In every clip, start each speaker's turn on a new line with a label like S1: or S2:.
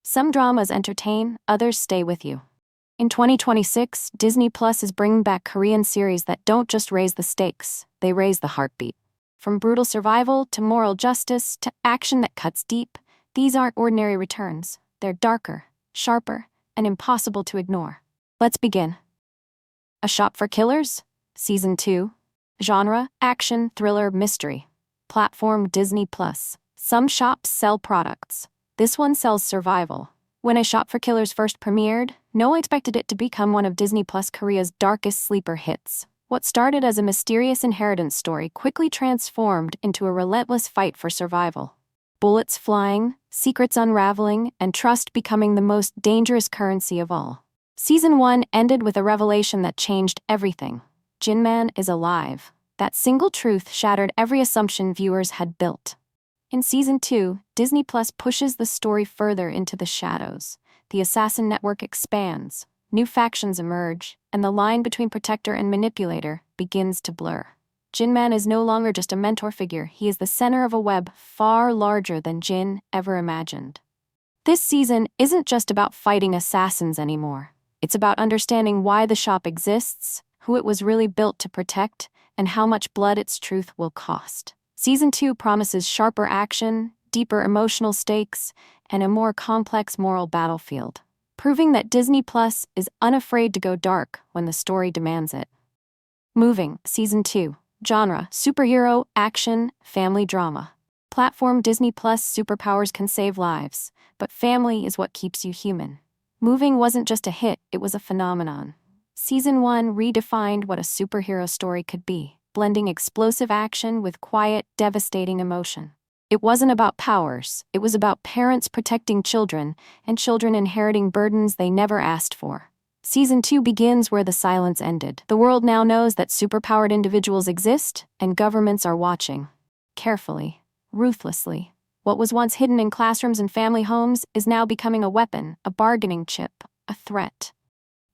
S1: Some dramas entertain, others stay with you. In 2026, Disney Plus is bringing back Korean series that don't just raise the stakes, they raise the heartbeat. From brutal survival to moral justice to action that cuts deep, these aren't ordinary returns. They're darker, sharper, and impossible to ignore. Let's begin. A Shop for Killers? Season 2. Genre: action, thriller, mystery. Platform: Disney Plus. Some shops sell products. This one sells survival. When A Shop for Killers first premiered, no one expected it to become one of Disney Plus Korea's darkest sleeper hits. What started as a mysterious inheritance story quickly transformed into a relentless fight for survival. Bullets flying, secrets unraveling, and trust becoming the most dangerous currency of all. Season 1 ended with a revelation that changed everything. Jinman is alive. That single truth shattered every assumption viewers had built. In Season 2, Disney Plus pushes the story further into the shadows. The assassin network expands, new factions emerge, and the line between protector and manipulator begins to blur. Jinman is no longer just a mentor figure, he is the center of a web far larger than Jin ever imagined. This season isn't just about fighting assassins anymore. It's about understanding why the shop exists, who it was really built to protect, and how much blood its truth will cost. Season 2 promises sharper action, deeper emotional stakes, and a more complex moral battlefield, proving that Disney Plus is unafraid to go dark when the story demands it. Moving, Season 2. Genre: superhero, action, family drama. Platform: Disney Plus. Superpowers can save lives, but family is what keeps you human. Moving wasn't just a hit, it was a phenomenon. Season 1 redefined what a superhero story could be, blending explosive action with quiet, devastating emotion. It wasn't about powers, it was about parents protecting children, and children inheriting burdens they never asked for. Season 2 begins where the silence ended. The world now knows that superpowered individuals exist, and governments are watching. Carefully, ruthlessly. What was once hidden in classrooms and family homes is now becoming a weapon, a bargaining chip, a threat.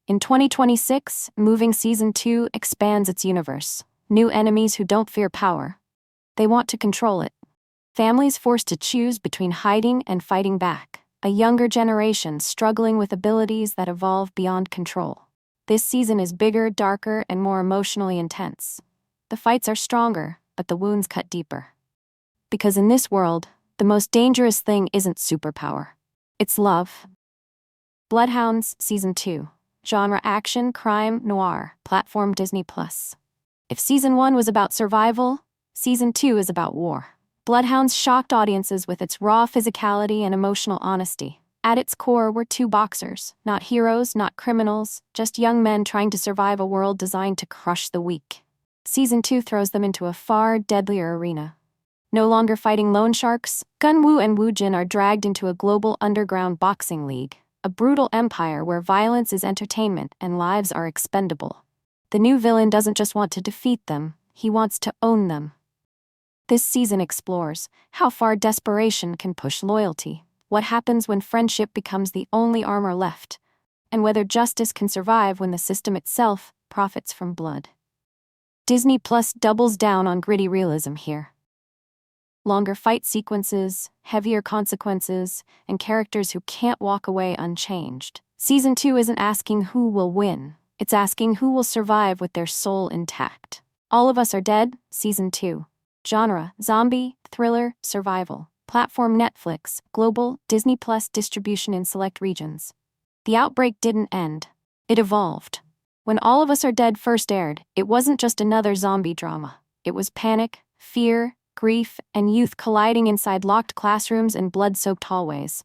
S1: In 2026, Moving Season 2 expands its universe. New enemies who don't fear power. They want to control it. Families forced to choose between hiding and fighting back. A younger generation struggling with abilities that evolve beyond control. This season is bigger, darker, and more emotionally intense. The fights are stronger, but the wounds cut deeper. Because in this world, the most dangerous thing isn't superpower. It's love. Bloodhouds, Season 2. Genre: action, crime, noir. Platform: Disney Plus. If Season 1 was about survival, Season 2 is about war. Bloodhounds shocked audiences with its raw physicality and emotional honesty. At its core were two boxers, not heroes, not criminals, just young men trying to survive a world designed to crush the weak. Season 2 throws them into a far deadlier arena. No longer fighting loan sharks, Gunwoo and Woojin are dragged into a global underground boxing league, a brutal empire where violence is entertainment and lives are expendable. The new villain doesn't just want to defeat them, he wants to own them. This season explores how far desperation can push loyalty, what happens when friendship becomes the only armor left, and whether justice can survive when the system itself profits from blood. Disney Plus doubles down on gritty realism here. Longer fight sequences, heavier consequences, and characters who can't walk away unchanged. Season 2 isn't asking who will win, it's asking who will survive with their soul intact. All of Us Are Dead, Season 2. Genre: zombie, thriller, survival. Platform: Netflix, global, Disney Plus distribution in select regions. The outbreak didn't end. It evolved. When All of Us Are Dead first aired, it wasn't just another zombie drama. It was panic, fear, grief, and youth colliding inside locked classrooms and blood-soaked hallways.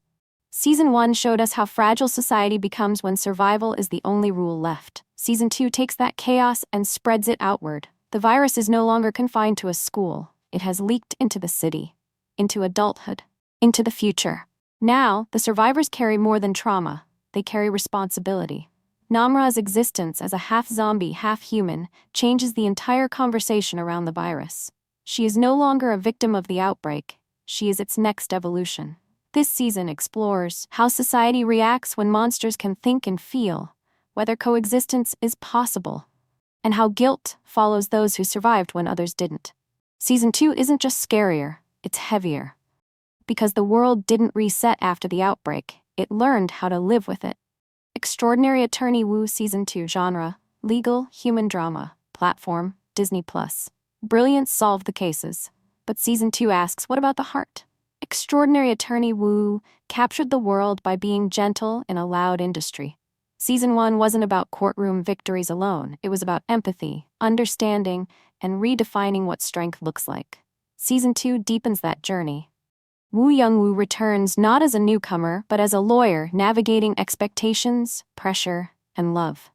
S1: Season 1 showed us how fragile society becomes when survival is the only rule left. Season 2 takes that chaos and spreads it outward. The virus is no longer confined to a school. It has leaked into the city, into adulthood, into the future. Now, the survivors carry more than trauma. They carry responsibility. Namra's existence as a half-zombie, half-human changes the entire conversation around the virus. She is no longer a victim of the outbreak. She is its next evolution. This season explores how society reacts when monsters can think and feel, whether coexistence is possible, and how guilt follows those who survived when others didn't. Season 2 isn't just scarier, it's heavier. Because the world didn't reset after the outbreak, It learned how to live with it. Extraordinary Attorney Woo Season 2 genre, legal, human drama, platform, Disney+. Brilliance solved the cases. But Season 2 asks, what about the heart? Extraordinary Attorney Woo captured the world by being gentle in a loud industry. Season 1 wasn't about courtroom victories alone. It was about empathy, understanding, and redefining what strength looks like. Season 2 deepens that journey. Woo Young-woo returns not as a newcomer, but as a lawyer navigating expectations, pressure, and love.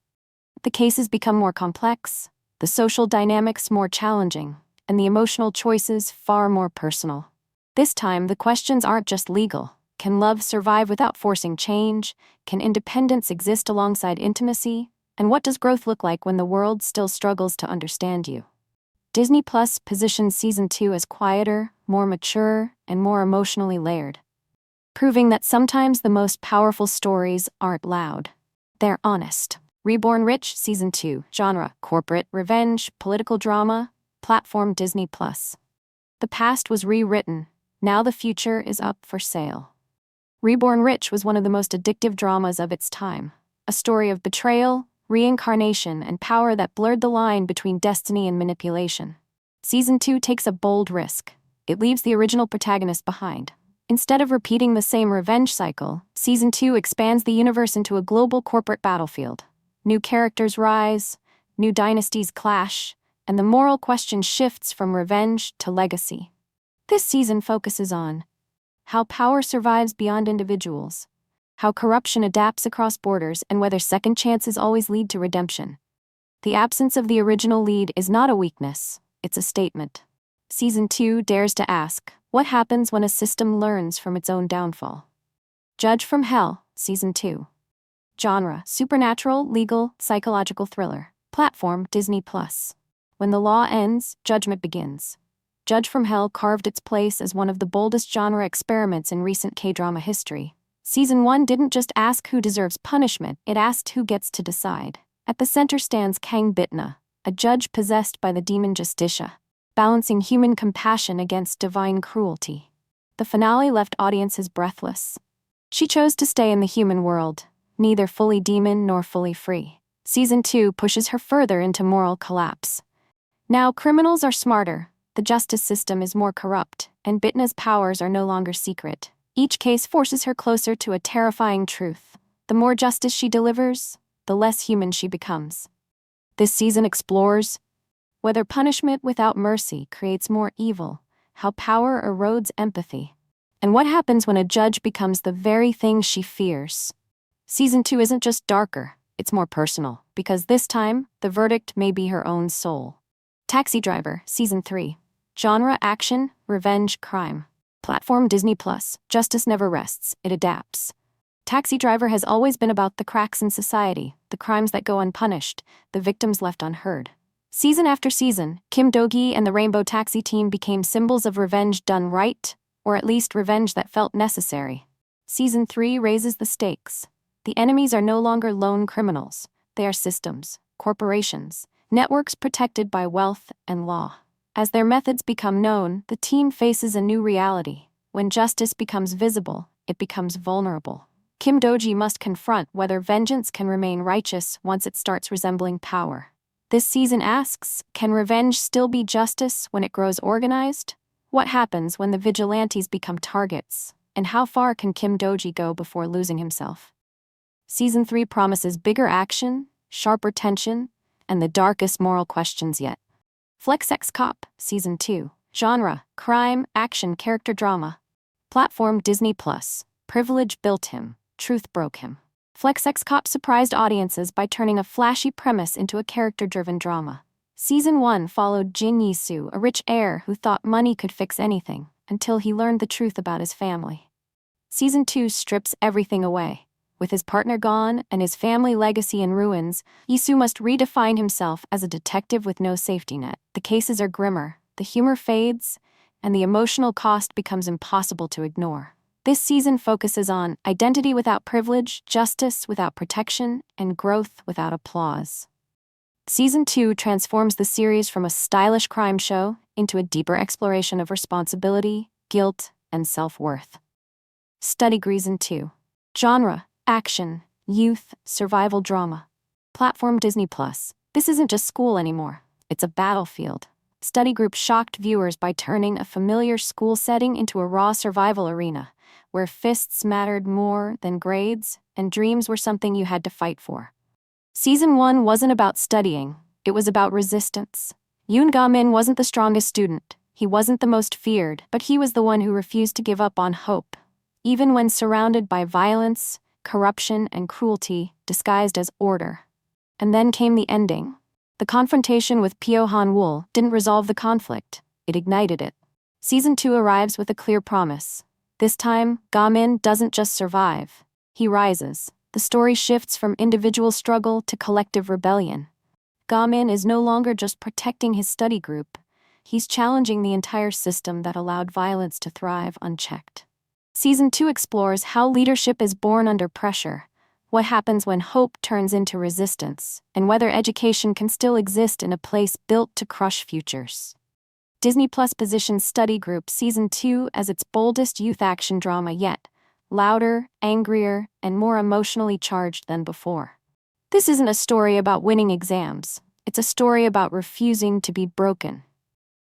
S1: The cases become more complex, the social dynamics more challenging, and the emotional choices far more personal. This time, the questions aren't just legal. Can love survive without forcing change? Can independence exist alongside intimacy? And what does growth look like when the world still struggles to understand you? Disney Plus positions Season 2 as quieter, more mature, and more emotionally layered, proving that sometimes the most powerful stories aren't loud. They're honest. Reborn Rich Season 2 genre, corporate, revenge, political drama, platform Disney Plus. The past was rewritten. Now the future is up for sale. Reborn Rich was one of the most addictive dramas of its time, a story of betrayal, reincarnation, and power that blurred the line between destiny and manipulation. Season 2 takes a bold risk. It leaves the original protagonist behind. Instead of repeating the same revenge cycle, Season 2 expands the universe into a global corporate battlefield. New characters rise, new dynasties clash, and the moral question shifts from revenge to legacy. This season focuses on how power survives beyond individuals, how corruption adapts across borders, and whether second chances always lead to redemption. The absence of the original lead is not a weakness, it's a statement. Season 2 dares to ask, what happens when a system learns from its own downfall? Judge from Hell, Season 2. Genre, supernatural, legal, psychological thriller. Platform, Disney+. When the law ends, judgment begins. Judge from Hell carved its place as one of the boldest genre experiments in recent K-drama history. Season 1 didn't just ask who deserves punishment, it asked who gets to decide. At the center stands Kang Bitna, a judge possessed by the demon Justitia, balancing human compassion against divine cruelty. The finale left audiences breathless. She chose to stay in the human world, neither fully demon nor fully free. Season 2 pushes her further into moral collapse. Now criminals are smarter, the justice system is more corrupt, and Bitna's powers are no longer secret. Each case forces her closer to a terrifying truth. The more justice she delivers, the less human she becomes. This season explores whether punishment without mercy creates more evil, how power erodes empathy, and what happens when a judge becomes the very thing she fears. Season 2 isn't just darker, it's more personal, because this time, the verdict may be her own soul. Taxi Driver, Season 3. Genre, action, revenge, crime. Platform Disney+. Justice never rests, it adapts. Taxi Driver has always been about the cracks in society, the crimes that go unpunished, the victims left unheard. Season after season, Kim Do-gi and the Rainbow Taxi team became symbols of revenge done right, or at least revenge that felt necessary. Season 3 raises the stakes. The enemies are no longer lone criminals, they are systems, corporations, networks protected by wealth and law. As their methods become known, the team faces a new reality. When justice becomes visible, it becomes vulnerable. Kim Do-gi must confront whether vengeance can remain righteous once it starts resembling power. This season asks, can revenge still be justice when it grows organized? What happens when the vigilantes become targets? And how far can Kim Do-gi go before losing himself? Season 3 promises bigger action, sharper tension, and the darkest moral questions yet. Flex X Cop, Season 2. Genre, crime, action, character drama. Platform Disney+. Privilege built him, truth broke him. Flex X Cop surprised audiences by turning a flashy premise into a character-driven drama. Season 1 followed Jin Yi-soo, a rich heir who thought money could fix anything, until he learned the truth about his family. Season 2 strips everything away. With his partner gone and his family legacy in ruins, Yi-soo must redefine himself as a detective with no safety net. The cases are grimmer, the humor fades, and the emotional cost becomes impossible to ignore. This season focuses on identity without privilege, justice without protection, and growth without applause. Season 2 transforms the series from a stylish crime show into a deeper exploration of responsibility, guilt, and self-worth. Study Reason 2. Genre: action, youth, survival drama. Platform: Disney Plus. This isn't just school anymore. It's a battlefield. Study group shocked viewers by turning a familiar school setting into a raw survival arena, where fists mattered more than grades, and dreams were something you had to fight for. Season 1 wasn't about studying, it was about resistance. Yoon Ga-min wasn't the strongest student, he wasn't the most feared, but he was the one who refused to give up on hope. Even when surrounded by violence, corruption, and cruelty disguised as order. And then came the ending. The confrontation with Pyo Han-wol didn't resolve the conflict, it ignited it. Season 2 arrives with a clear promise. This time, Ga-min doesn't just survive, he rises. The story shifts from individual struggle to collective rebellion. Ga-min is no longer just protecting his study group, he's challenging the entire system that allowed violence to thrive unchecked. Season 2 explores how leadership is born under pressure, what happens when hope turns into resistance, and whether education can still exist in a place built to crush futures. Disney Plus positions Study Group Season 2 as its boldest youth action drama yet, louder, angrier, and more emotionally charged than before. This isn't a story about winning exams, it's a story about refusing to be broken.